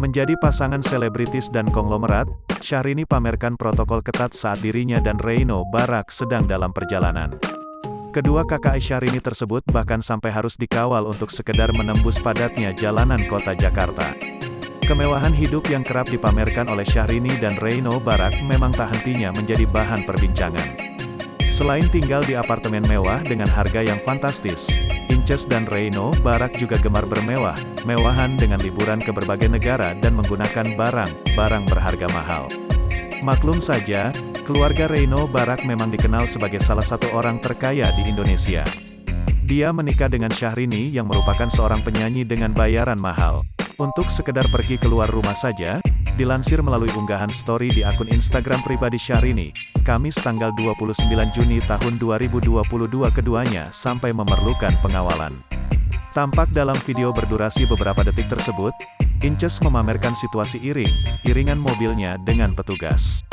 Menjadi pasangan selebritis dan konglomerat, Syahrini pamerkan protokol ketat saat dirinya dan Reino Barak sedang dalam perjalanan. Kedua kakak Syahrini tersebut bahkan sampai harus dikawal untuk sekedar menembus padatnya jalanan kota Jakarta. Kemewahan hidup yang kerap dipamerkan oleh Syahrini dan Reino Barak memang tak hentinya menjadi bahan perbincangan. Selain tinggal di apartemen mewah dengan harga yang fantastis, Inces dan Reino Barak juga gemar bermewah-mewahan dengan liburan ke berbagai negara dan menggunakan barang berharga mahal. Maklum saja, keluarga Reino Barak memang dikenal sebagai salah satu orang terkaya di Indonesia. Dia menikah dengan Syahrini yang merupakan seorang penyanyi dengan bayaran mahal. Untuk sekedar pergi keluar rumah saja, dilansir melalui unggahan story di akun Instagram pribadi Syahrini, Kamis tanggal 29 Juni tahun 2022 keduanya sampai memerlukan pengawalan. Tampak dalam video berdurasi beberapa detik tersebut, Inces memamerkan situasi iringan mobilnya dengan petugas.